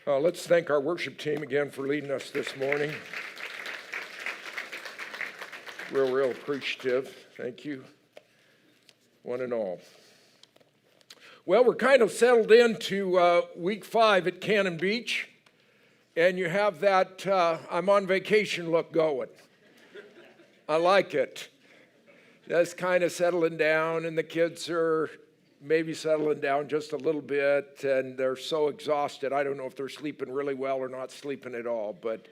Let's thank our worship team again for leading us this morning. Real appreciative. Thank you, one and all. Well, we're kind of settled into week 5 at Cannon Beach, and you have that I'm on vacation look going. I like it. That's kind of settling down, and the kids are maybe settling down just a little bit, and they're so exhausted. I don't know if they're sleeping really well or not sleeping at all, but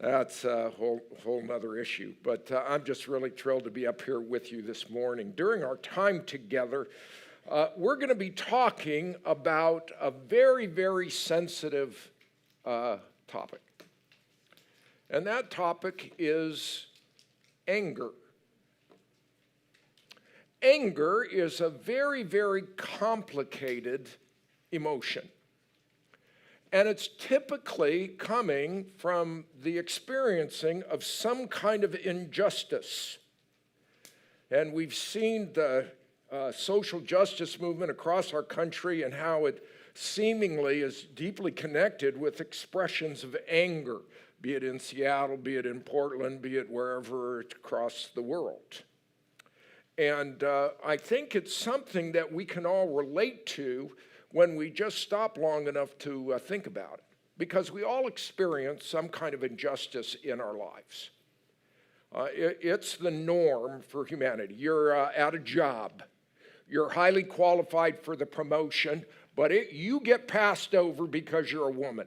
that's a whole nother issue. But I'm just really thrilled to be up here with you this morning. During our time together, we're going to be talking about a very, very sensitive topic. And that topic is anger. Anger is a very, very complicated emotion. And it's typically coming from the experiencing of some kind of injustice. And we've seen the social justice movement across our country and how it seemingly is deeply connected with expressions of anger, be it in Seattle, be it in Portland, be it wherever across the world. And I think it's something that we can all relate to when we just stop long enough to think about it. Because we all experience some kind of injustice in our lives. It's the norm for humanity. You're at a job. You're highly qualified for the promotion, but you get passed over because you're a woman.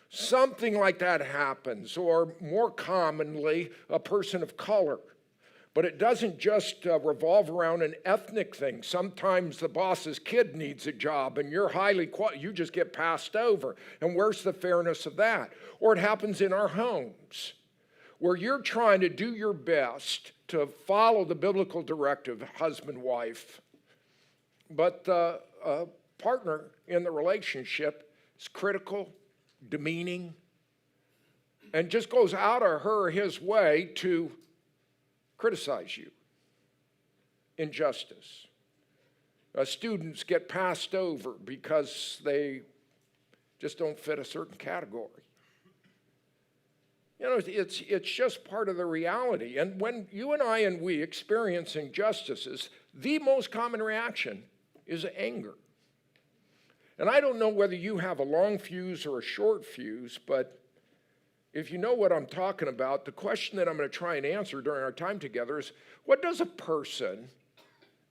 Something like that happens, or more commonly, a person of color. But it doesn't just revolve around an ethnic thing. Sometimes the boss's kid needs a job and you're highly qualified, you just get passed over. And where's the fairness of that? Or it happens in our homes, where you're trying to do your best to follow the biblical directive, husband, wife, but the partner in the relationship is critical, demeaning, and just goes out of her or his way to criticize you. Injustice. Students get passed over because they just don't fit a certain category. You know, it's just part of the reality. And when you and we experience injustices, the most common reaction is anger. And I don't know whether you have a long fuse or a short fuse, but if you know what I'm talking about, the question that I'm going to try and answer during our time together is, what does a person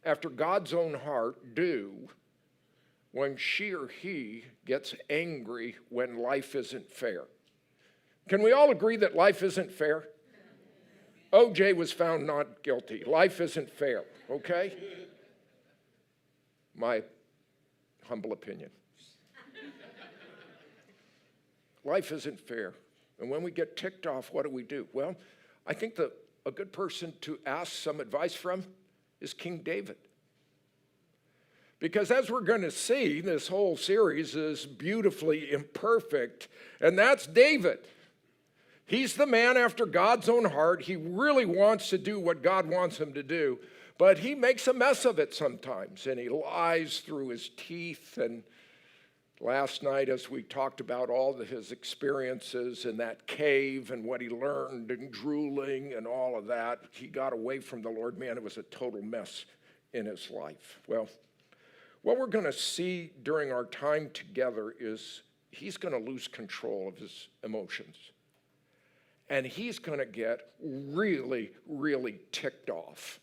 after God's own heart do when she or he gets angry when life isn't fair? Can we all agree that life isn't fair? O.J. was found not guilty. Life isn't fair, okay? My humble opinion. Life isn't fair. And when we get ticked off, what do? Well, I think that a good person to ask some advice from is King David. Because as we're going to see, this whole series is beautifully imperfect, and that's David. He's the man after God's own heart. He really wants to do what God wants him to do, but he makes a mess of it sometimes, and he lies through his teeth. And last night, as we talked about all of his experiences in that cave and what he learned and drooling and all of that, he got away from the Lord. Man, it was a total mess in his life. Well, what we're going to see during our time together is he's going to lose control of his emotions. And he's going to get really, really ticked off.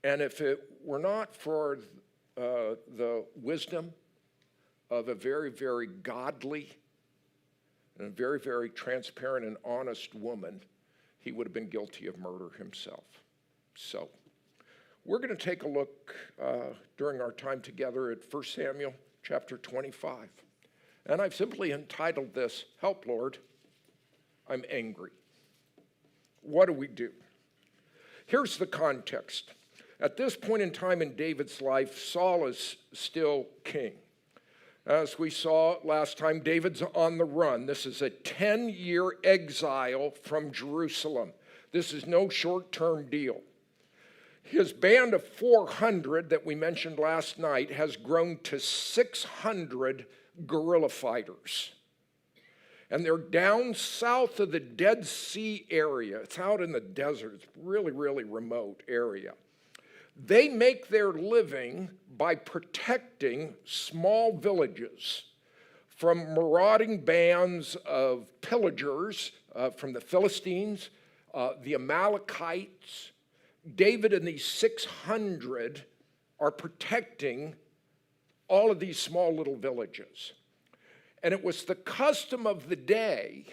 And if it were not for the wisdom of a very, very godly and a very, very transparent and honest woman, he would have been guilty of murder himself. So we're going to take a look during our time together at 1 Samuel chapter 25. And I've simply entitled this, Help, Lord, I'm Angry. What do? Here's the context. At this point in time in David's life, Saul is still king. As we saw last time, David's on the run. This is a 10-year exile from Jerusalem. This is no short-term deal. His band of 400 that we mentioned last night has grown to 600 guerrilla fighters. And they're down south of the Dead Sea area. It's out in the desert. It's really, really remote area. They make their living by protecting small villages from marauding bands of pillagers from the Philistines, the Amalekites. David and these 600 are protecting all of these small little villages. And it was the custom of the day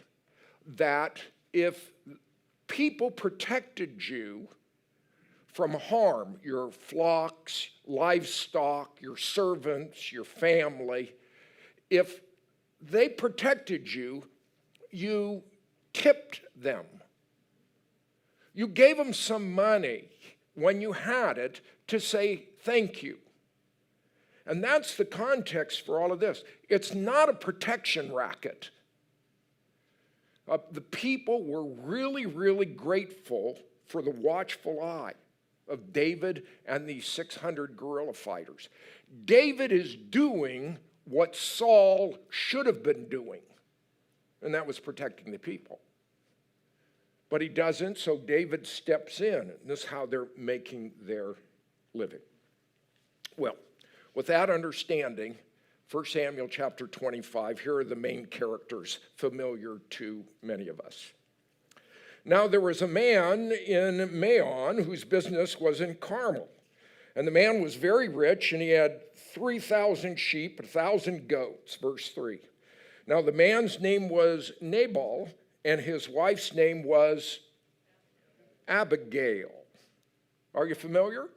that if people protected you from harm, your flocks, livestock, your servants, your family, if they protected you, you tipped them. You gave them some money when you had it to say thank you. And that's the context for all of this. It's not a protection racket. The people were really, really grateful for the watchful eye of David and these 600 guerrilla fighters. David is doing what Saul should have been doing, and that was protecting the people. But he doesn't, so David steps in, and this is how they're making their living. Well, with that understanding, 1 Samuel chapter 25, here are the main characters familiar to many of us. Now there was a man in Maon whose business was in Carmel. And the man was very rich, and he had 3,000 sheep, 1,000 goats, verse 3. Now the man's name was Nabal, and his wife's name was Abigail. Are you familiar?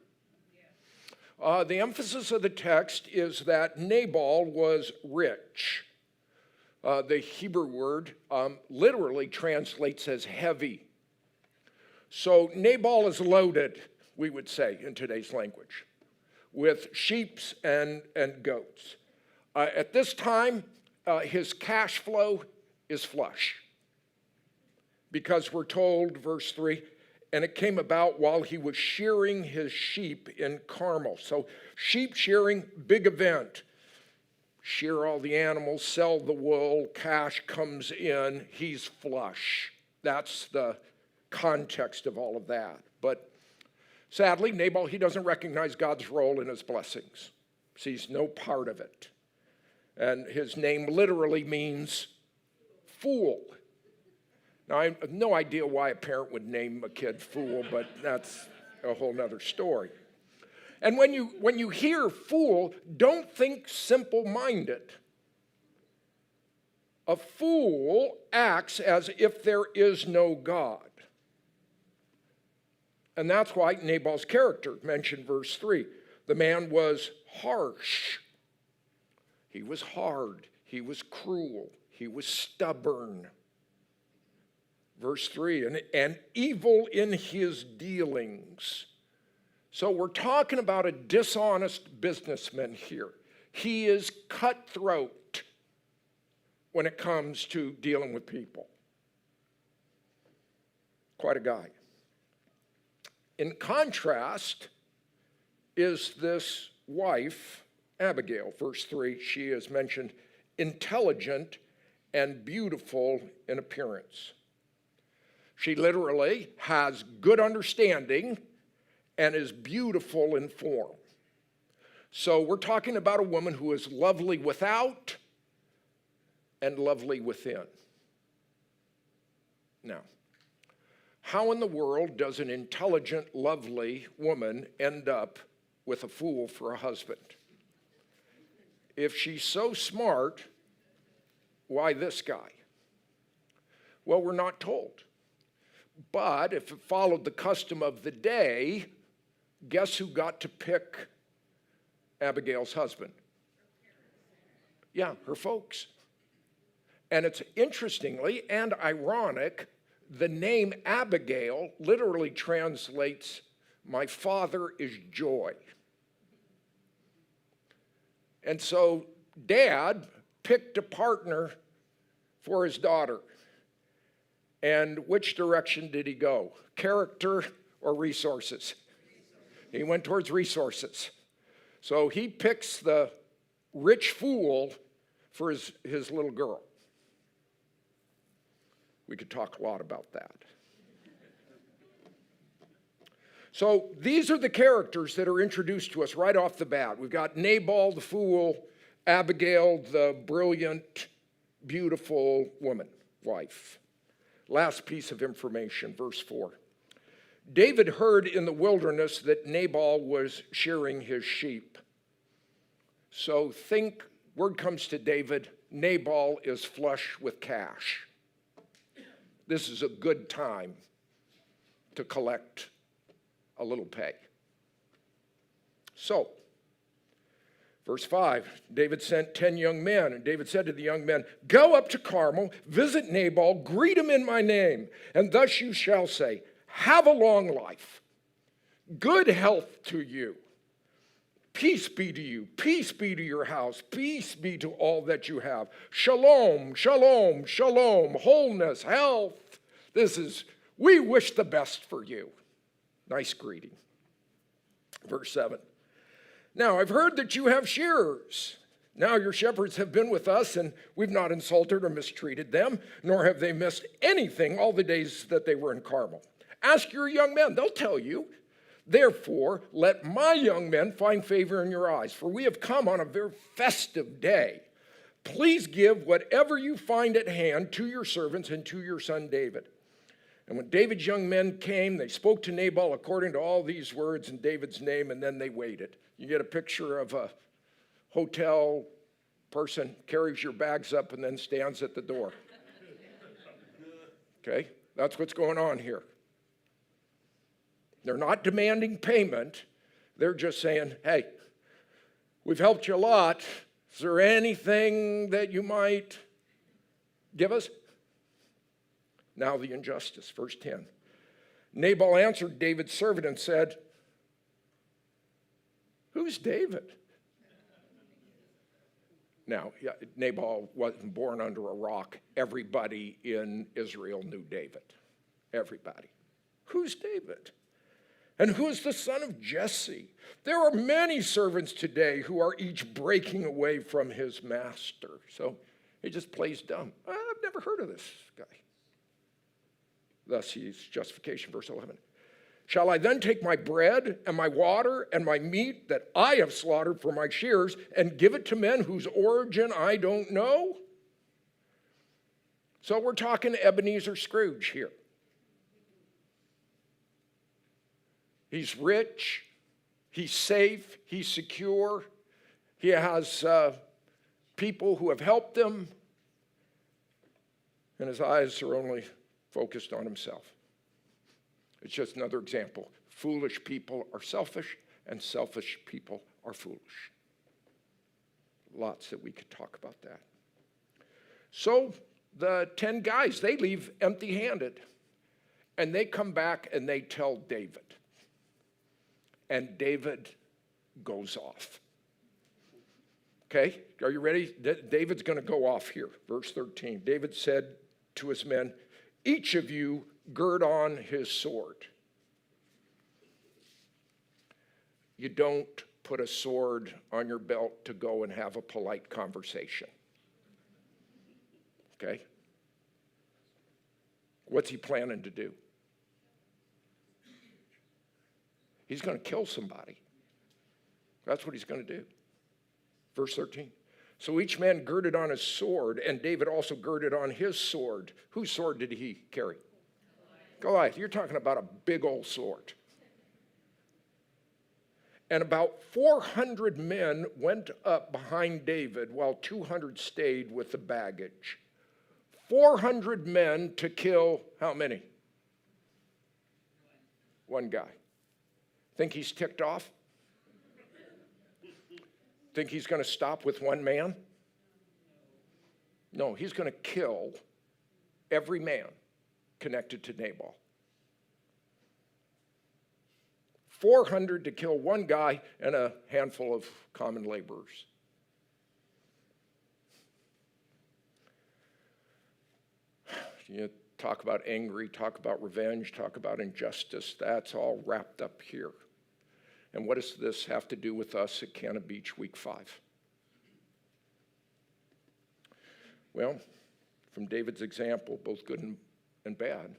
The emphasis of the text is that Nabal was rich. The Hebrew word literally translates as heavy. So Nabal is loaded, we would say in today's language, with sheep and goats. At this time, his cash flow is flush. Because we're told, verse 3, and it came about while he was shearing his sheep in Carmel. So sheep shearing, big event. Shear all the animals, sell the wool, cash comes in, he's flush. That's the context of all of that. But sadly, Nabal, he doesn't recognize God's role in his blessings. Sees no part of it. And his name literally means fool. Now, I have no idea why a parent would name a kid fool, but that's a whole nother story. And when you hear fool, don't think simple-minded. A fool acts as if there is no God. And that's why Nabal's character, mentioned verse 3, the man was harsh. He was hard. He was cruel. He was stubborn. Verse 3, and evil in his dealings. So we're talking about a dishonest businessman here. He is cutthroat when it comes to dealing with people. Quite a guy. In contrast is this wife, Abigail. Verse 3, she is mentioned intelligent and beautiful in appearance. She literally has good understanding and is beautiful in form. So we're talking about a woman who is lovely without and lovely within. Now, how in the world does an intelligent, lovely woman end up with a fool for a husband? If she's so smart, why this guy? Well, we're not told. But if it followed the custom of the day, guess who got to pick Abigail's husband? Yeah, her folks. And it's interestingly and ironic, the name Abigail literally translates, my father is joy. And so Dad picked a partner for his daughter. And which direction did he go? Character or resources? He went towards resources. So he picks the rich fool for his little girl. We could talk a lot about that. So these are the characters that are introduced to us right off the bat. We've got Nabal the fool, Abigail the brilliant, beautiful woman, wife. Last piece of information, verse 4. David heard in the wilderness that Nabal was shearing his sheep. So word comes to David, Nabal is flush with cash. This is a good time to collect a little pay. So, verse 5, David sent 10 young men, and David said to the young men, go up to Carmel, visit Nabal, greet him in my name, and thus you shall say, have a long life, good health to you, peace be to you, peace be to your house, peace be to all that you have, shalom, shalom, shalom, wholeness, health. We wish the best for you. Nice greeting. Verse 7. Now, I've heard that you have shearers. Now your shepherds have been with us, and we've not insulted or mistreated them, nor have they missed anything all the days that they were in Carmel. Ask your young men, they'll tell you. Therefore, let my young men find favor in your eyes, for we have come on a very festive day. Please give whatever you find at hand to your servants and to your son David. And when David's young men came, they spoke to Nabal according to all these words in David's name, and then they waited. You get a picture of a hotel person, carries your bags up, and then stands at the door. Okay, that's what's going on here. They're not demanding payment. They're just saying, hey, we've helped you a lot. Is there anything that you might give us? Now the injustice, verse 10. Nabal answered David's servant and said, who's David? Now, Nabal wasn't born under a rock. Everybody in Israel knew David. Everybody. Who's David? And who is the son of Jesse? There are many servants today who are each breaking away from his master. So he just plays dumb. I've never heard of this guy. Thus his justification, verse 11. Shall I then take my bread and my water and my meat that I have slaughtered for my shears and give it to men whose origin I don't know? So we're talking Ebenezer Scrooge here. He's rich, he's safe, he's secure, he has people who have helped him, and his eyes are only focused on himself. It's just another example. Foolish people are selfish, and selfish people are foolish. Lots that we could talk about that. So the 10 guys, they leave empty-handed, and they come back and they tell David. And David goes off. Okay, are you ready? David's going to go off here. Verse 13. David said to his men, each of you gird on his sword. You don't put a sword on your belt to go and have a polite conversation. Okay? What's he planning to do? He's going to kill somebody. That's what he's going to do. Verse 13. So each man girded on his sword, and David also girded on his sword. Whose sword did he carry? Goliath. You're talking about a big old sword. And about 400 men went up behind David while 200 stayed with the baggage. 400 men to kill how many? One guy. Think he's ticked off? Think he's going to stop with one man? No, he's going to kill every man connected to Nabal. 400 to kill one guy and a handful of common laborers. You talk about angry, talk about revenge, talk about injustice. That's all wrapped up here. And what does this have to do with us at Canna Beach Week 5? Well, from David's example, both good and bad,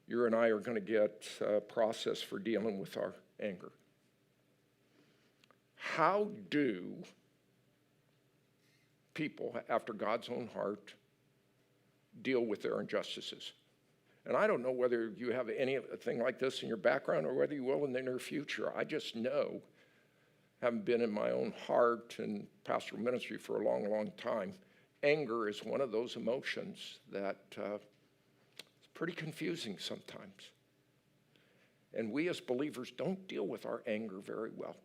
you and I are going to get a process for dealing with our anger. How do people after God's own heart deal with their injustices? And I don't know whether you have anything like this in your background or whether you will in the near future. I just know, having been in my own heart and pastoral ministry for a long, long time, anger is one of those emotions that is pretty confusing sometimes. And we as believers don't deal with our anger very well.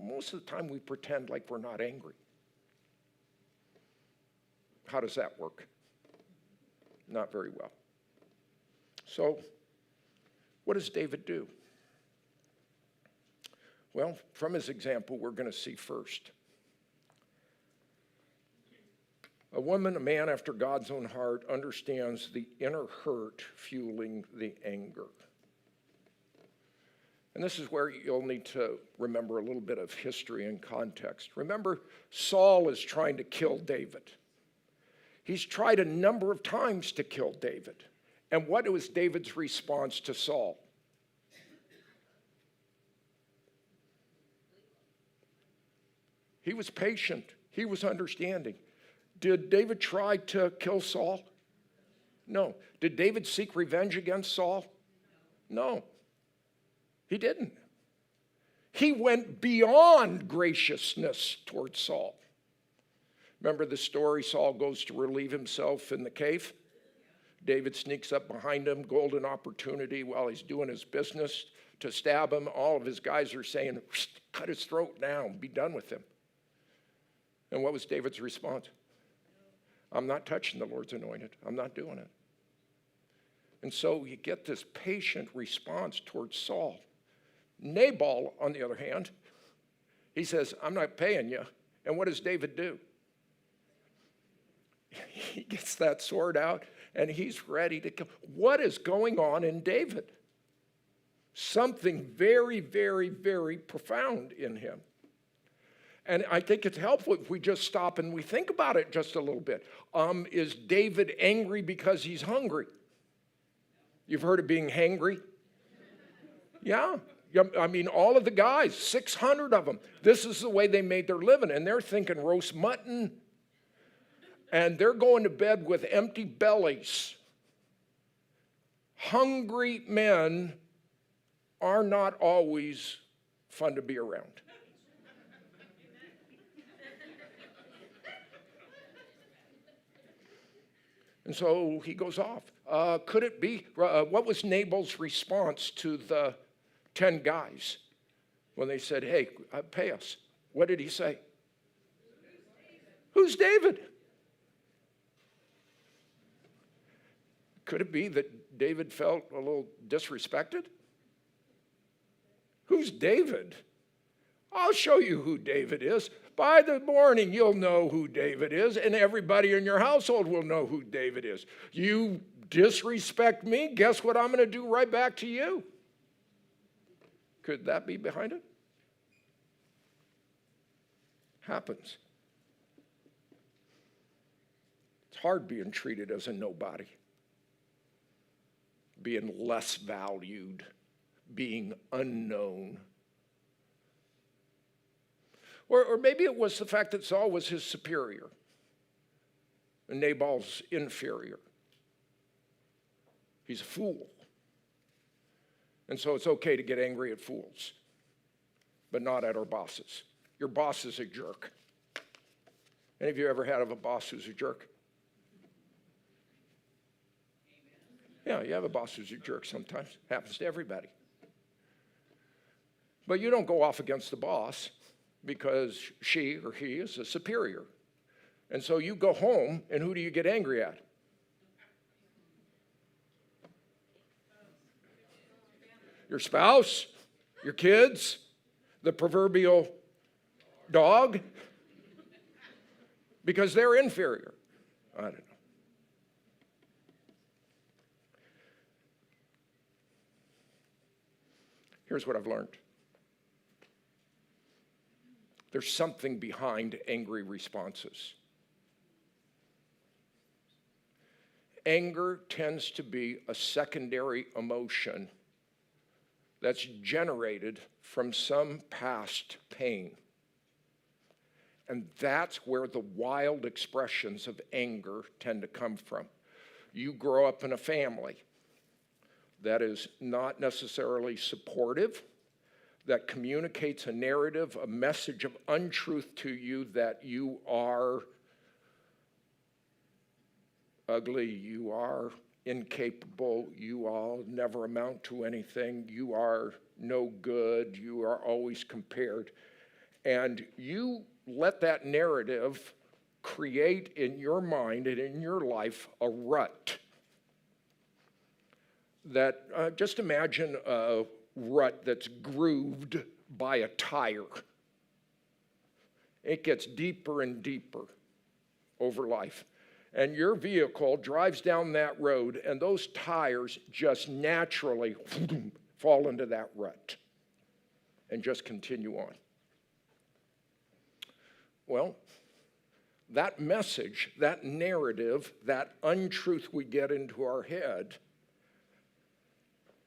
Most of the time we pretend like we're not angry. How does that work? Not very well. So, what does David do? Well, from his example, we're going to see first. A woman, a man after God's own heart, understands the inner hurt fueling the anger. And this is where you'll need to remember a little bit of history and context. Remember, Saul is trying to kill David. He's tried a number of times to kill David. And what was David's response to Saul? He was patient. He was understanding. Did David try to kill Saul? No. Did David seek revenge against Saul? No. He didn't. He went beyond graciousness towards Saul. Remember the story? Saul goes to relieve himself in the cave. David sneaks up behind him, golden opportunity while he's doing his business to stab him. All of his guys are saying, cut his throat now, be done with him. And what was David's response? I'm not touching the Lord's anointed. I'm not doing it. And so you get this patient response towards Saul. Nabal, on the other hand, he says, I'm not paying you. And what does David do? He gets that sword out and he's ready to kill. What is going on in David? Something very, very, very profound in him. And I think it's helpful if we just stop and we think about it just a little bit. Is David angry because he's hungry? You've heard of being hangry? Yeah. I mean, all of the guys, 600 of them, this is the way they made their living. And they're thinking roast mutton. And they're going to bed with empty bellies. Hungry men are not always fun to be around. And so he goes off. Could it be, what was Nabal's response to the 10 guys when they said, hey, pay us? What did he say? Who's David? Could it be that David felt a little disrespected? Who's David? I'll show you who David is. By the morning, you'll know who David is, and everybody in your household will know who David is. You disrespect me, guess what I'm going to do right back to you? Could that be behind it? Happens. It's hard being treated as a nobody, being less valued, being unknown. Or maybe it was the fact that Saul was his superior and Nabal's inferior. He's a fool. And so it's okay to get angry at fools, but not at our bosses. Your boss is a jerk. Any of you ever had a boss who's a jerk? Yeah, you have a boss who's a jerk sometimes. Happens to everybody. But you don't go off against the boss because she or he is a superior. And so you go home, and who do you get angry at? Your spouse, your kids, the proverbial dog, because they're inferior. I don't know. Here's what I've learned. There's something behind angry responses. Anger tends to be a secondary emotion that's generated from some past pain. And that's where the wild expressions of anger tend to come from. You grow up in a family that is not necessarily supportive, that communicates a narrative, a message of untruth to you that you are ugly, you are incapable, you all never amount to anything, you are no good, you are always compared. And you let that narrative create in your mind and in your life a rut. That, just imagine a rut that's grooved by a tire. It gets deeper and deeper over life. And your vehicle drives down that road, and those tires just naturally fall into that rut and just continue on. Well, that message, that narrative, that untruth we get into our head,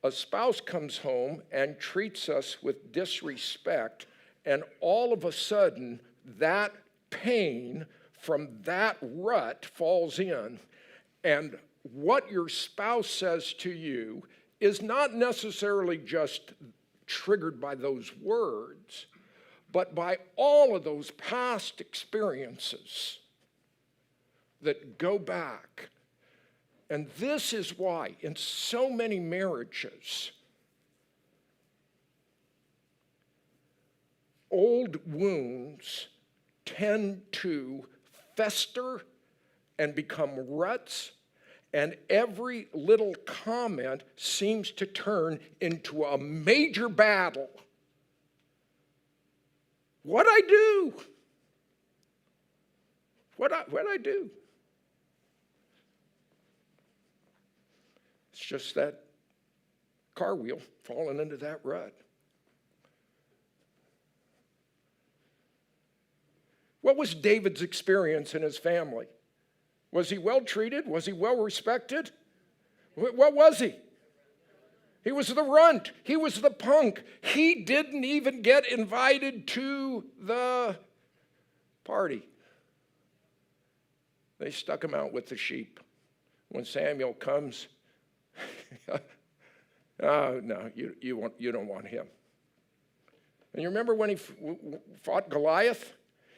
a spouse comes home and treats us with disrespect, and all of a sudden, that pain from that rut falls in, and what your spouse says to you is not necessarily just triggered by those words, but by all of those past experiences that go back. And this is why in so many marriages, old wounds tend to fester and become ruts, and every little comment seems to turn into a major battle. What'd I do? What'd I do? It's just that car wheel falling into that rut. What was David's experience in his family? Was he well treated? Was he well respected? What was he? He was the runt. He was the punk. He didn't even get invited to the party. They stuck him out with the sheep. When Samuel comes, oh, no, you don't want him. And you remember when he fought Goliath?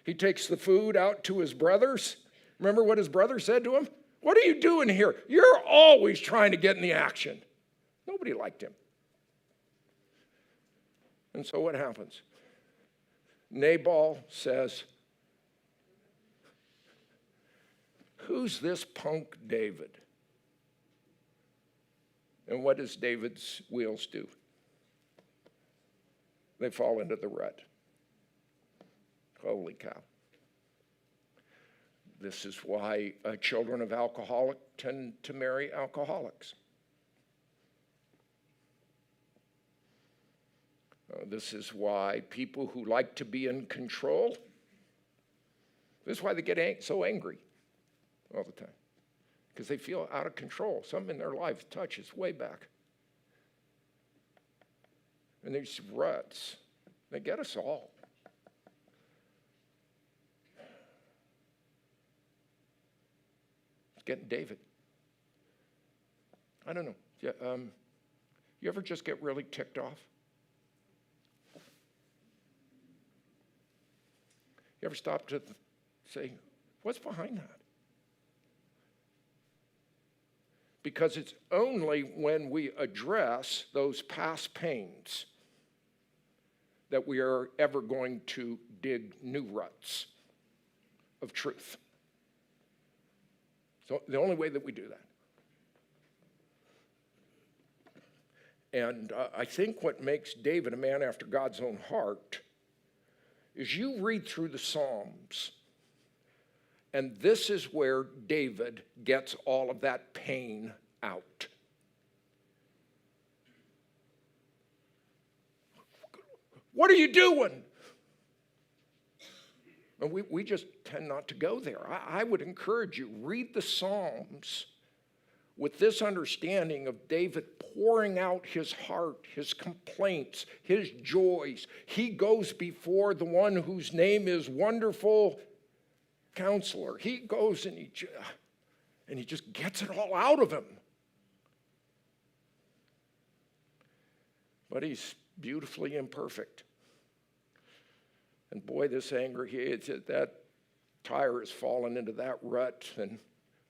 He takes the food out to his brothers. Remember what his brother said to him? What are you doing here? You're always trying to get in the action. Nobody liked him. And so what happens? Nabal says, who's this punk David? And what does David's wheels do? They fall into the rut. Holy cow. This is why children of alcoholics tend to marry alcoholics. This is why people who like to be in control, this is why they get so angry all the time. Because they feel out of control. Something in their life touches way back. And these ruts, they get us all. It's getting David. I don't know. You ever just get really ticked off? You ever stop to say, what's behind that? Because it's only when we address those past pains that we are ever going to dig new ruts of truth. So the only way that we do that. And I think what makes David a man after God's own heart is you read through the Psalms, and this is where David gets all of that pain out. What are you doing? And we just tend not to go there. I would encourage you, read the Psalms with this understanding of David pouring out his heart, his complaints, his joys. He goes before the one whose name is Wonderful Counselor. He goes and he just gets it all out of him. But he's beautifully imperfect. And boy, this anger, that tire has fallen into that rut, and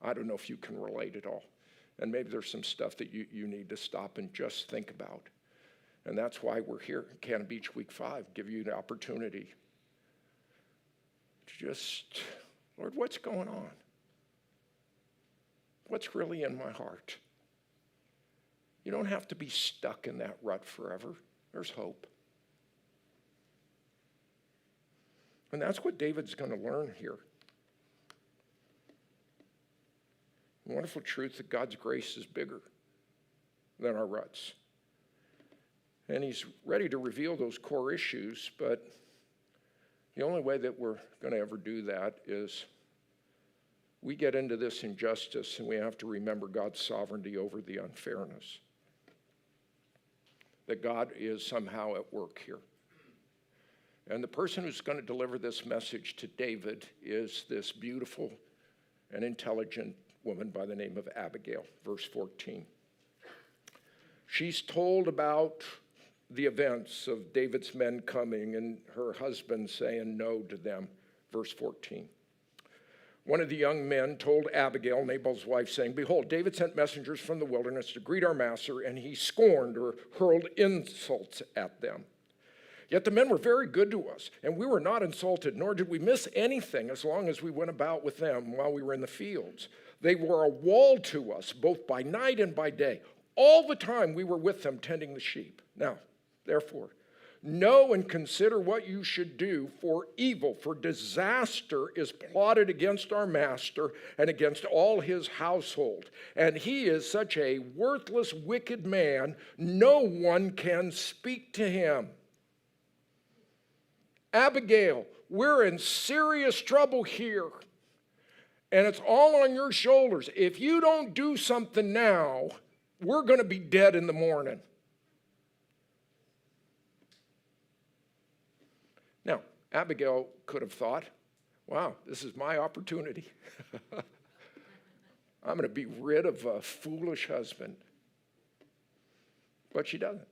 I don't know if you can relate at all. And maybe there's some stuff that you need to stop and just think about. And that's why we're here at Cannon Beach Week 5, give you the opportunity to just, Lord, what's going on? What's really in my heart? You don't have to be stuck in that rut forever. There's hope. And that's what David's going to learn here. The wonderful truth that God's grace is bigger than our ruts. And he's ready to reveal those core issues, but the only way that we're going to ever do that is we get into this injustice and we have to remember God's sovereignty over the unfairness. That God is somehow at work here. And the person who's going to deliver this message to David is this beautiful and intelligent woman by the name of Abigail, verse 14. She's told about the events of David's men coming and her husband saying no to them, verse 14. One of the young men told Abigail, Nabal's wife, saying, "Behold, David sent messengers from the wilderness to greet our master, and he scorned or hurled insults at them. Yet the men were very good to us, and we were not insulted, nor did we miss anything as long as we went about with them while we were in the fields. They were a wall to us, both by night and by day, all the time we were with them tending the sheep. Now, therefore, know and consider what you should do, for evil, for disaster is plotted against our master and against all his household. And he is such a worthless, wicked man, no one can speak to him." Abigail, we're in serious trouble here. And it's all on your shoulders. If you don't do something now, we're going to be dead in the morning. Now, Abigail could have thought, wow, this is my opportunity. I'm going to be rid of a foolish husband. But she doesn't.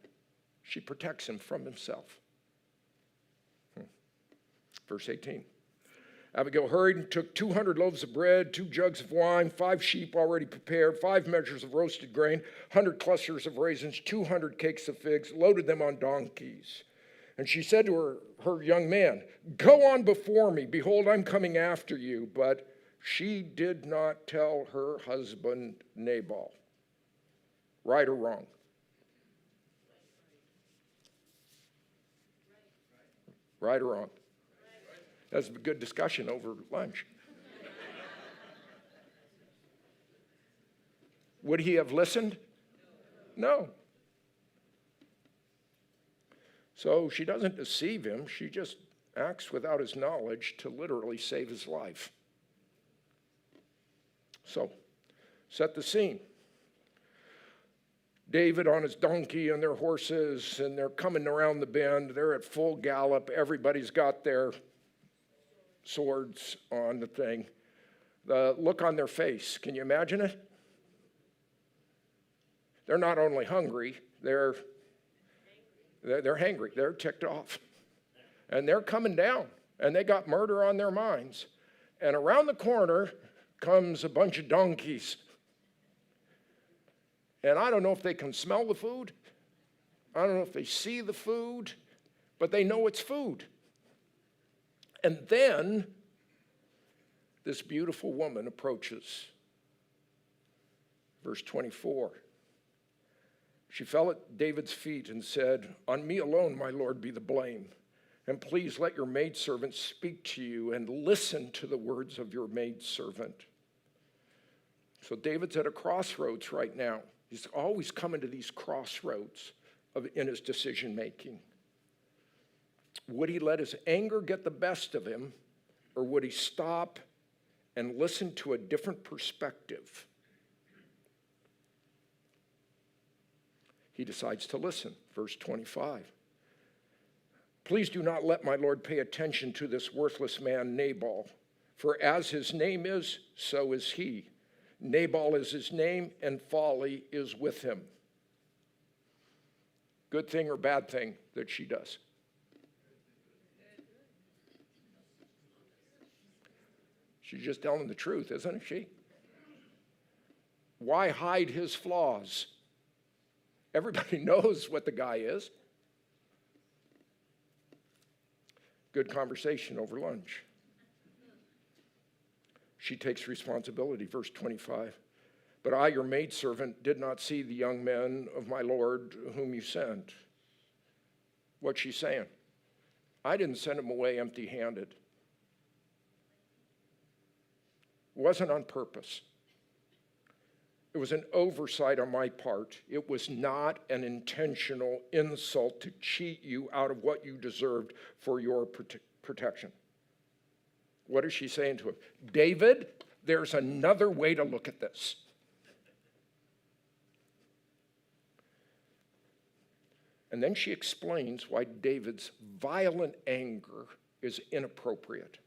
She protects him from himself. Verse 18. Abigail hurried and took 200 loaves of bread, 2 jugs of wine, 5 sheep already prepared, 5 measures of roasted grain, 100 clusters of raisins, 200 cakes of figs, loaded them on donkeys. And she said to her young man, "Go on before me. Behold, I'm coming after you." But she did not tell her husband Nabal. Right or wrong? Right or wrong? That's a good discussion over lunch. Would he have listened? No. So she doesn't deceive him. She just acts without his knowledge to literally save his life. So, set the scene. David on his donkey and their horses, and they're coming around the bend. They're at full gallop. Everybody's got their swords on the thing. The look on their face, can you imagine it? They're not only hungry, they're hangry. They're ticked off. And they're coming down, and they got murder on their minds. And around the corner comes a bunch of donkeys. And I don't know if they can smell the food. I don't know if they see the food, but they know it's food. And then this beautiful woman approaches. Verse 24. She fell at David's feet and said, "On me alone, my Lord, be the blame. And please let your maidservant speak to you and listen to the words of your maidservant." So David's at a crossroads right now. He's always coming to these crossroads in his decision making. Would he let his anger get the best of him, or would he stop and listen to a different perspective? He decides to listen. Verse 25. Please do not let my Lord pay attention to this worthless man Nabal, for as his name is, so is he. Nabal is his name, and folly is with him. Good thing or bad thing that she does? She's just telling the truth, isn't she? Why hide his flaws? Everybody knows what the guy is. Good conversation over lunch. She takes responsibility, verse 25. But I, your maidservant, did not see the young men of my Lord whom you sent. What's she saying? I didn't send him away empty-handed. It wasn't on purpose. It was an oversight on my part. It was not an intentional insult to cheat you out of what you deserved for your protection. What is she saying to him? David, there's another way to look at this. And then she explains why David's violent anger is inappropriate.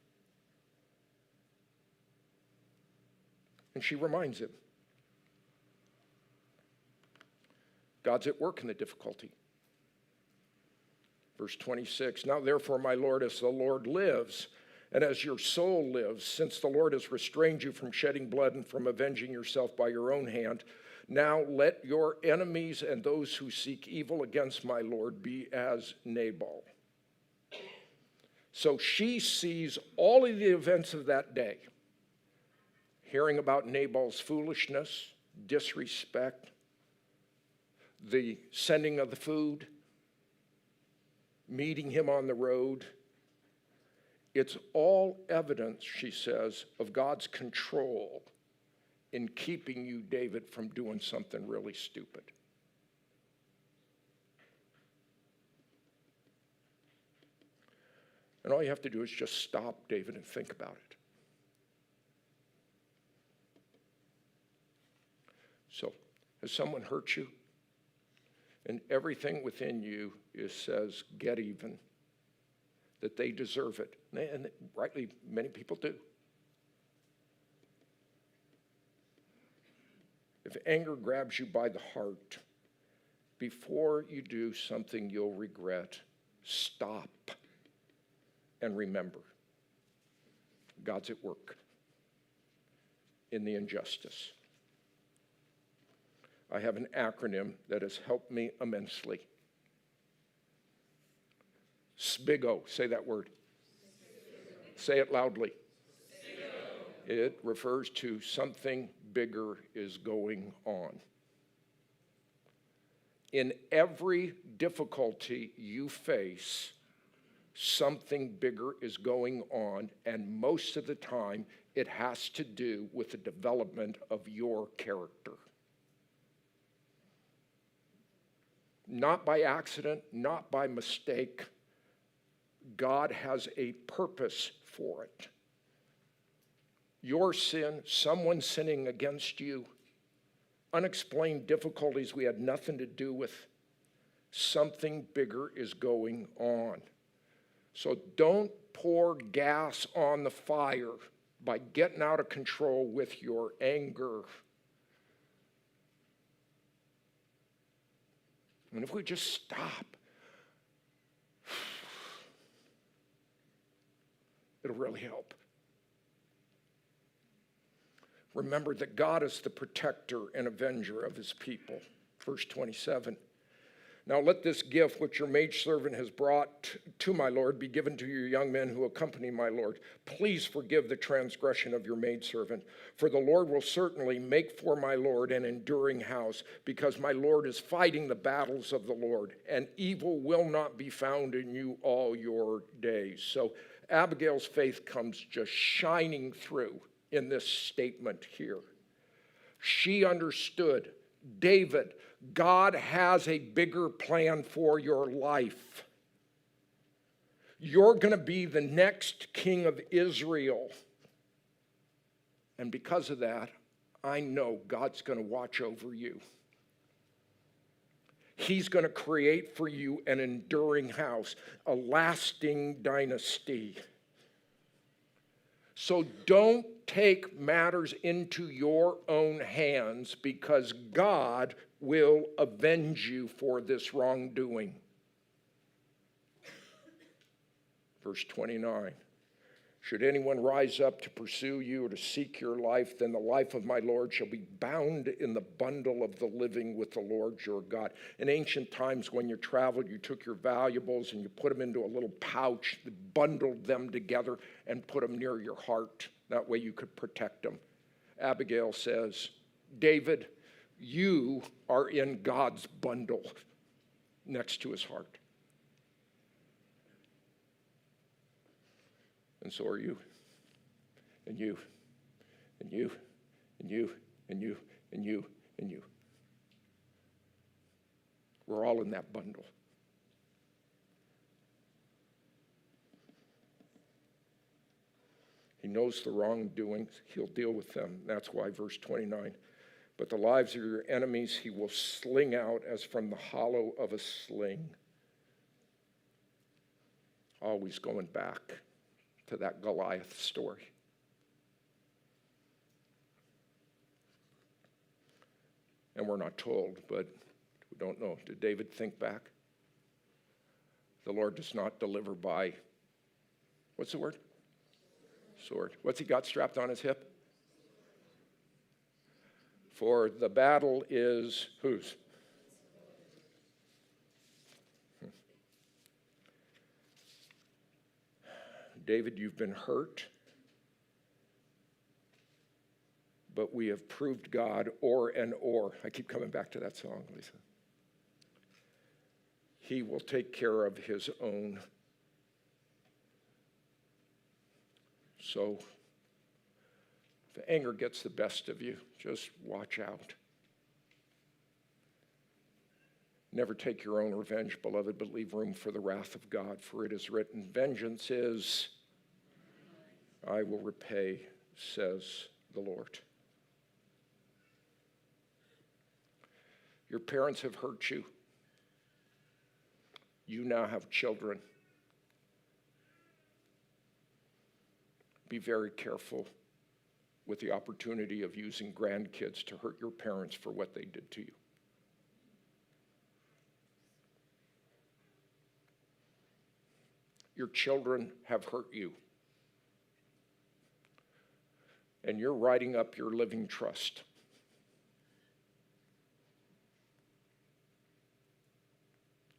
And she reminds him, God's at work in the difficulty. Verse 26, now therefore, my Lord, as the Lord lives, and as your soul lives, since the Lord has restrained you from shedding blood and from avenging yourself by your own hand, now let your enemies and those who seek evil against my Lord be as Nabal. So she sees all of the events of that day, hearing about Nabal's foolishness, disrespect, the sending of the food, meeting him on the road. It's all evidence, she says, of God's control in keeping you, David, from doing something really stupid. And all you have to do is just stop, David, and think about it. So, has someone hurt you? And everything within you says, get even, that they deserve it. And rightly, many people do. If anger grabs you by the heart, before you do something you'll regret, stop and remember. God's at work in the injustice. I have an acronym that has helped me immensely. SBIGO, say that word. Say it loudly. It refers to something bigger is going on. In every difficulty you face, something bigger is going on, and most of the time it has to do with the development of your character. Not by accident, not by mistake. God has a purpose for it. Your sin, someone sinning against you, unexplained difficulties we had nothing to do with, something bigger is going on. So don't pour gas on the fire by getting out of control with your anger. And if we just stop, it'll really help. Remember that God is the protector and avenger of his people. Verse 27. Now let this gift which your maidservant has brought to my Lord be given to your young men who accompany my Lord. Please forgive the transgression of your maidservant, for the Lord will certainly make for my Lord an enduring house, because my Lord is fighting the battles of the Lord, and evil will not be found in you all your days. So Abigail's faith comes just shining through in this statement here. She understood, David, God has a bigger plan for your life. You're going to be the next king of Israel. And because of that, I know God's going to watch over you. He's going to create for you an enduring house, a lasting dynasty. So don't take matters into your own hands, because God will avenge you for this wrongdoing. Verse 29. Should anyone rise up to pursue you or to seek your life, then the life of my Lord shall be bound in the bundle of the living with the Lord your God. In ancient times, when you traveled, you took your valuables and you put them into a little pouch, bundled them together, and put them near your heart. That way you could protect them. Abigail says, David, you are in God's bundle next to his heart. And so are you, and you, and you, and you, and you, and you, and you. We're all in that bundle. He knows the wrongdoings. He'll deal with them. That's why verse 29. But the lives of your enemies he will sling out as from the hollow of a sling. Always going back to that Goliath story. And we're not told, but we don't know. Did David think back? The Lord does not deliver by, what's the word? Sword. What's he got strapped on his hip? For the battle is whose? David, you've been hurt, but we have proved God, or. I keep coming back to that song, Lisa. He will take care of his own. So, if anger gets the best of you, just watch out. Never take your own revenge, beloved, but leave room for the wrath of God, for it is written, vengeance is, I will repay, says the Lord. Your parents have hurt you. You now have children. Be very careful with the opportunity of using grandkids to hurt your parents for what they did to you. Your children have hurt you. And you're writing up your living trust.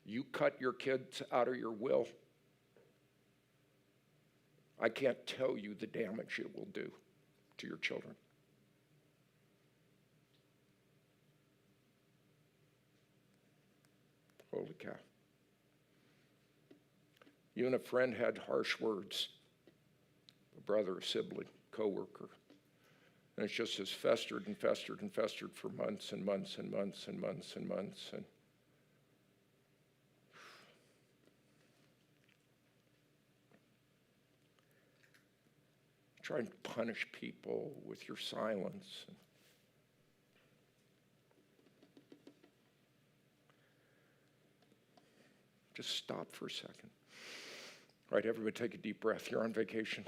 You cut your kids out of your will. I can't tell you the damage it will do to your children. Holy cow. You and a friend had harsh words, a brother, a sibling, coworker. And it's just has festered and festered and festered for months and months and months and months and months. And trying to punish people with your silence. Just stop for a second. All right, everybody take a deep breath. You're on vacation.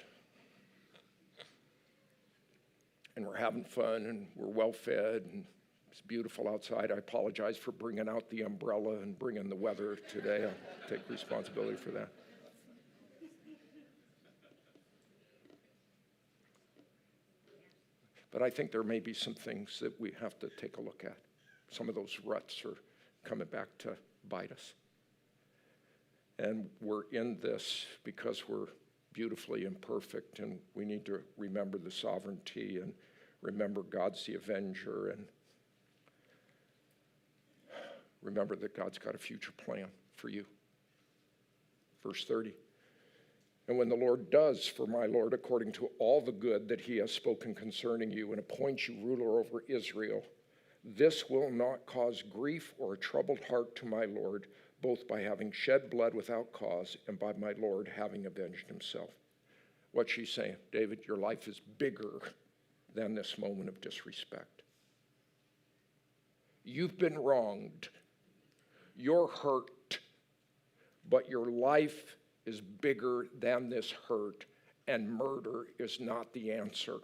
And we're having fun, and we're well fed, and it's beautiful outside. I apologize for bringing out the umbrella and bringing the weather today. I'll take responsibility for that. But I think there may be some things that we have to take a look at. Some of those ruts are coming back to bite us. And we're in this because we're beautifully imperfect, and we need to remember the sovereignty and remember God's the avenger, and remember that God's got a future plan for you. Verse 30. And when the Lord does for my Lord according to all the good that he has spoken concerning you and appoints you ruler over Israel, this will not cause grief or a troubled heart to my Lord, both by having shed blood without cause and by my Lord having avenged himself. What she's saying, David, your life is bigger than this moment of disrespect. You've been wronged. You're hurt, but your life is bigger than this hurt, and murder is not the answer.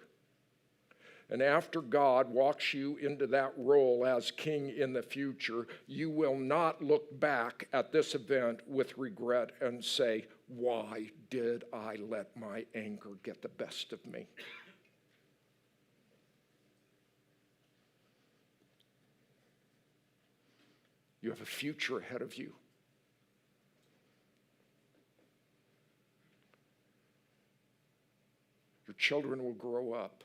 And after God walks you into that role as king in the future, you will not look back at this event with regret and say, why did I let my anger get the best of me? You have a future ahead of you. Your children will grow up.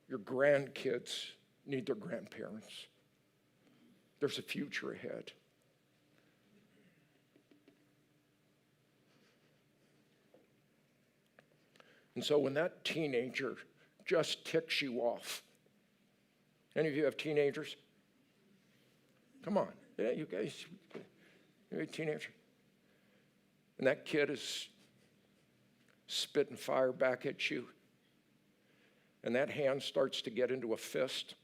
Your grandkids need their grandparents. There's a future ahead. And so when that teenager just ticks you off, any of you have teenagers? Come on. Yeah, you guys, you're a teenager. And that kid is spitting fire back at you. And that hand starts to get into a fist.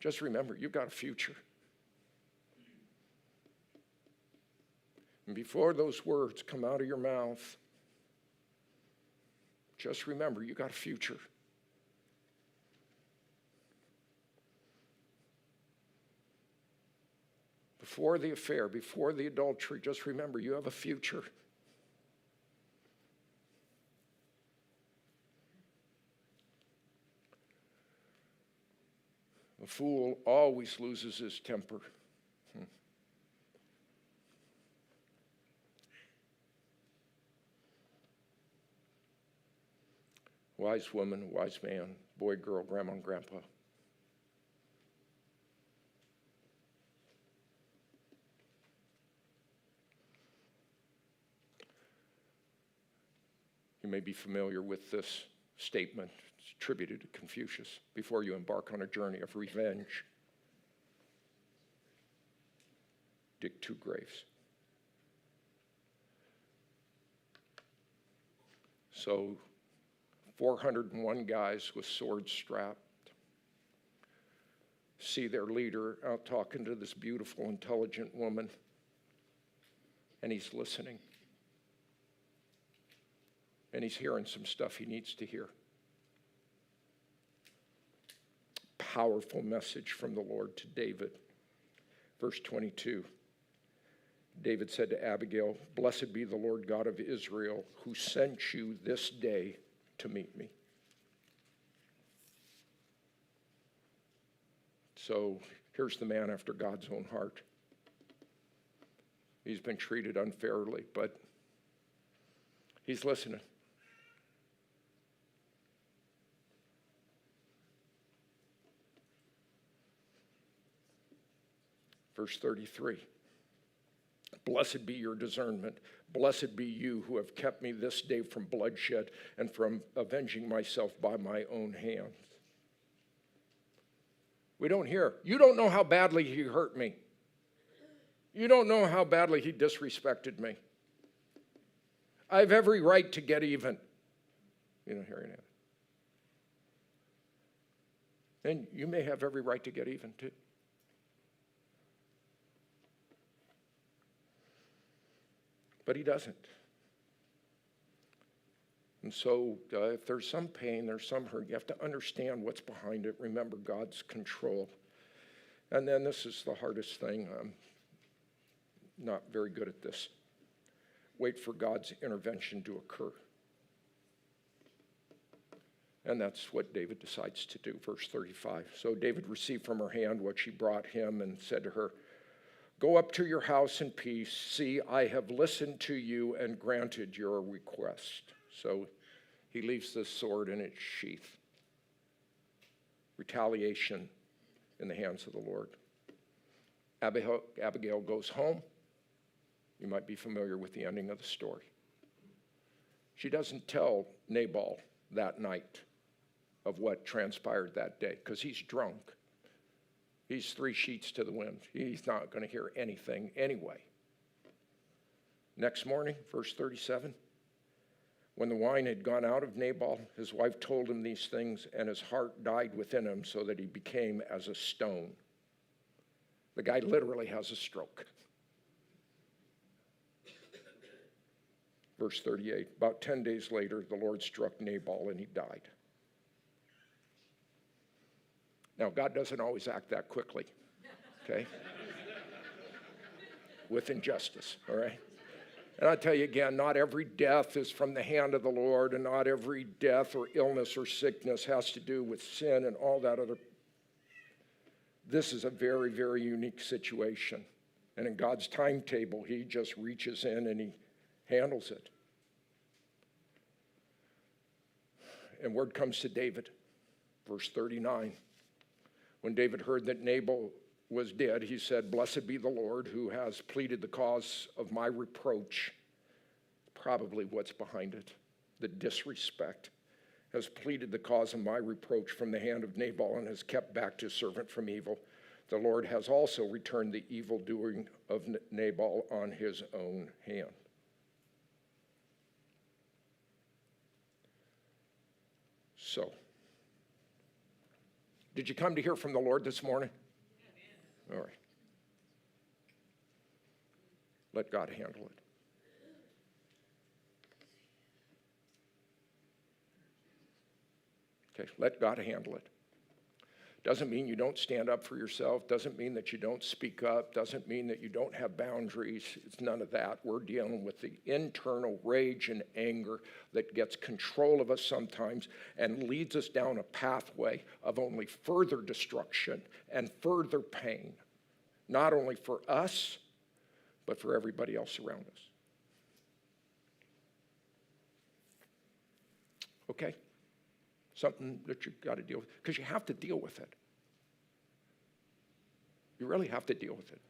Just remember, you've got a future. And before those words come out of your mouth, just remember, you got a future. Before the affair, before the adultery, just remember, you have a future. A fool always loses his temper. Wise woman, wise man, boy, girl, grandma, and grandpa. You may be familiar with this statement. It's attributed to Confucius. Before you embark on a journey of revenge, dig 2 graves. So 401 guys with swords strapped see their leader out talking to this beautiful, intelligent woman, and he's listening. And he's hearing some stuff he needs to hear. Powerful message from the Lord to David. Verse 22. David said to Abigail, "Blessed be the Lord God of Israel, who sent you this day to meet me." So here's the man after God's own heart. He's been treated unfairly, but he's listening. Verse 33. Blessed be your discernment. Blessed be you who have kept me this day from bloodshed and from avenging myself by my own hands. We don't hear. You don't know how badly he hurt me. You don't know how badly he disrespected me. I have every right to get even. You don't hear any of it. And you may have every right to get even too. But he doesn't. And so if there's some pain, there's some hurt, you have to understand what's behind it. Remember God's control. And then this is the hardest thing. I'm not very good at this. Wait for God's intervention to occur. And that's what David decides to do. Verse 35. So David received from her hand what she brought him and said to her, "Go up to your house in peace. See, I have listened to you and granted your request." So he leaves the sword in its sheath. Retaliation in the hands of the Lord. Abigail goes home. You might be familiar with the ending of the story. She doesn't tell Nabal that night of what transpired that day because he's drunk. He's 3 sheets to the wind. He's not going to hear anything anyway. Next morning, verse 37, When the wine had gone out of Nabal, his wife told him these things, and his heart died within him so that he became as a stone. The guy literally has a stroke. Verse 38, about 10 days later, the Lord struck Nabal and he died. Now, God doesn't always act that quickly, okay? With injustice, all right? And I'll tell you again, not every death is from the hand of the Lord, and not every death or illness or sickness has to do with sin and all that other. This is a very, very unique situation. And in God's timetable, he just reaches in and he handles it. And word comes to David, verse 39. When David heard that Nabal was dead, he said, "Blessed be the Lord who has pleaded the cause of my reproach." Probably what's behind it, the disrespect. Has pleaded the cause of my reproach from the hand of Nabal and has kept back his servant from evil. The Lord has also returned the evil doing of Nabal on his own hand. So, did you come to hear from the Lord this morning? All right. Let God handle it. Okay, let God handle it. Doesn't mean you don't stand up for yourself. Doesn't mean that you don't speak up. Doesn't mean that you don't have boundaries. It's none of that. We're dealing with the internal rage and anger that gets control of us sometimes and leads us down a pathway of only further destruction and further pain, not only for us, but for everybody else around us. Okay? Something that you've got to deal with, because you have to deal with it. You really have to deal with it.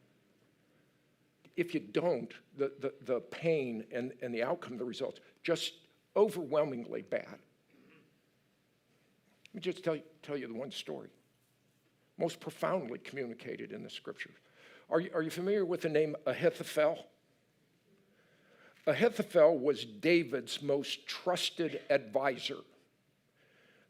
If you don't, the pain and the outcome, the results, just overwhelmingly bad. Let me just tell you the one story, most profoundly communicated in the scriptures. Are you familiar with the name Ahithophel? Ahithophel was David's most trusted advisor.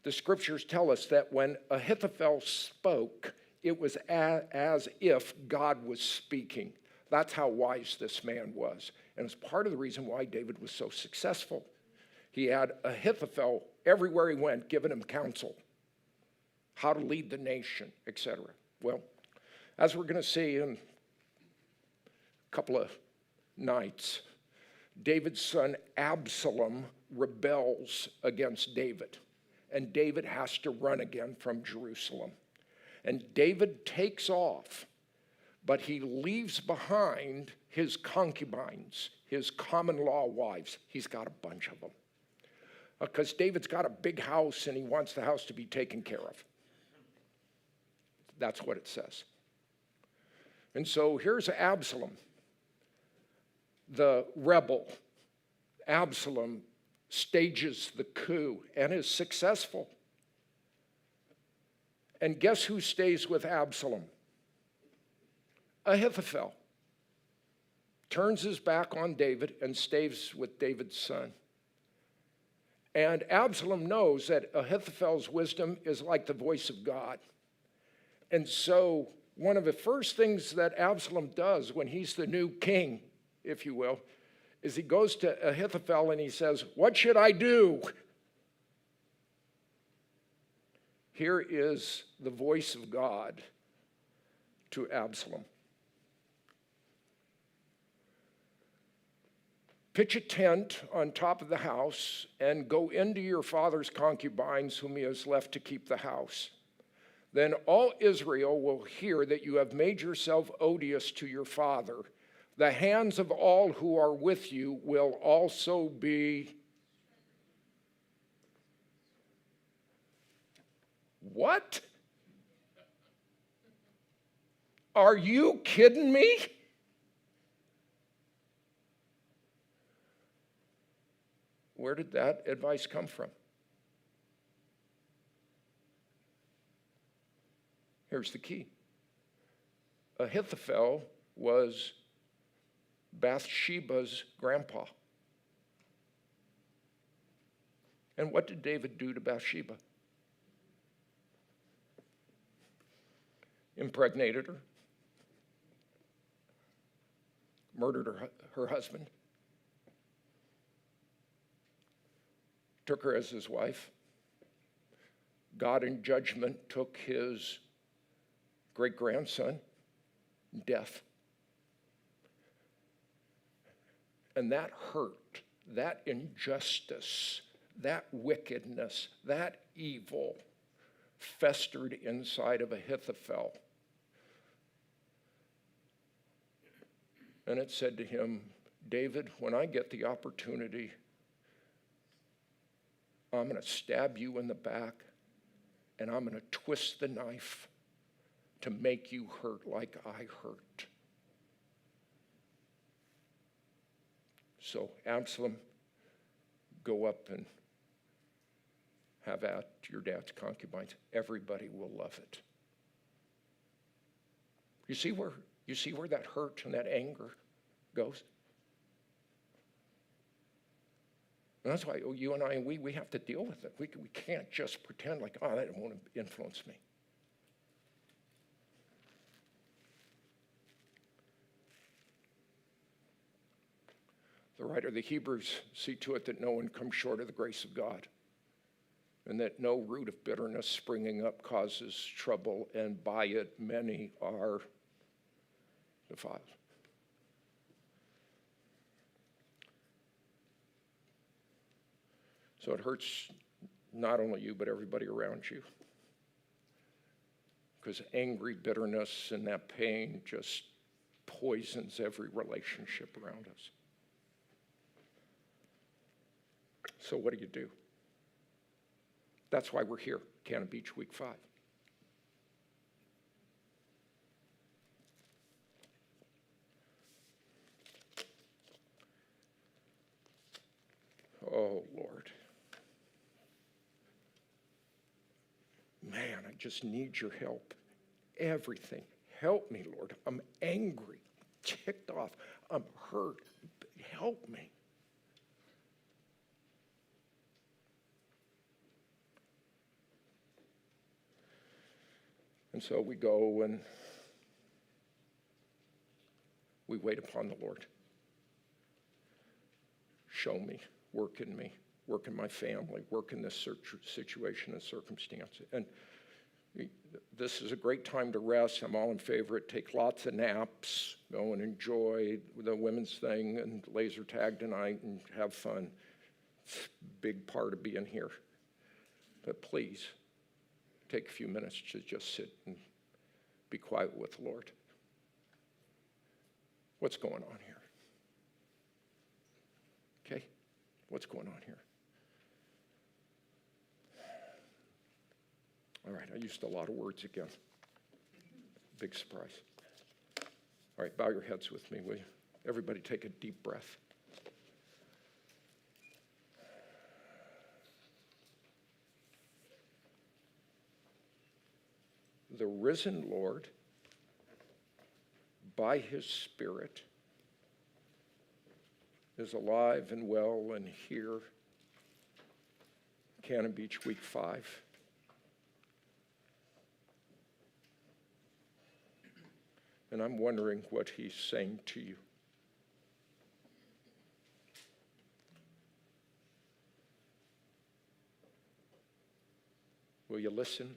The scriptures tell us that when Ahithophel spoke, it was as if God was speaking. That's how wise this man was. And it's part of the reason why David was so successful. He had Ahithophel everywhere he went, giving him counsel, how to lead the nation, etc. Well, as we're going to see in a couple of nights, David's son Absalom rebels against David. And David has to run again from Jerusalem. And David takes off, but he leaves behind his concubines, his common law wives. He's got a bunch of them. Because David's got a big house and he wants the house to be taken care of. That's what it says. And so here's Absalom, the rebel. Absalom stages the coup and is successful. And guess who stays with Absalom? Ahithophel. Turns his back on David and stays with David's son. And Absalom knows that Ahithophel's wisdom is like the voice of God. And so one of the first things that Absalom does when he's the new king, if you will, is he goes to Ahithophel and he says, "What should I do?" Here is the voice of God to Absalom. Pitch a tent on top of the house and go into your father's concubines whom he has left to keep the house. Then all Israel will hear that you have made yourself odious to your father. The hands of all who are with you will also be... What? Are you kidding me? Where did that advice come from? Here's the key. Ahithophel was Bathsheba's grandpa. And what did David do to Bathsheba? Impregnated her, murdered her husband, took her as his wife. God in judgment took his great-grandson, death. And that hurt, that injustice, that wickedness, that evil festered inside of Ahithophel. And it said to him, David, when I get the opportunity, I'm going to stab you in the back, and I'm going to twist the knife to make you hurt like I hurt. So, Absalom, go up and have at your dad's concubines. Everybody will love it. You see where that hurt and that anger goes? And that's why you and I, we have to deal with it. We can't just pretend like, oh, that won't influence me. The writer of the Hebrews see to it that no one comes short of the grace of God, and that no root of bitterness springing up causes trouble, and by it many are defiled. So it hurts not only you, but everybody around you. Because angry bitterness and that pain just poisons every relationship around us. So what do? That's why we're here, Cannon Beach, week 5. Oh, Lord. Man, I just need your help. Everything. Help me, Lord. I'm angry, ticked off. I'm hurt. Help me. And so we go and we wait upon the Lord. Show me, work in my family, work in this situation and circumstance. And this is a great time to rest. I'm all in favor of it. Take lots of naps, go and enjoy the women's thing and laser tag tonight and have fun. It's a big part of being here. But please, take a few minutes to just sit and be quiet with the Lord. What's going on here? Okay? What's going on here? All right, I used a lot of words again. Big surprise. All right, bow your heads with me, will you? Everybody take a deep breath. The risen Lord, by his Spirit, is alive and well and here, Cannon Beach, week 5. And I'm wondering what he's saying to you. Will you listen?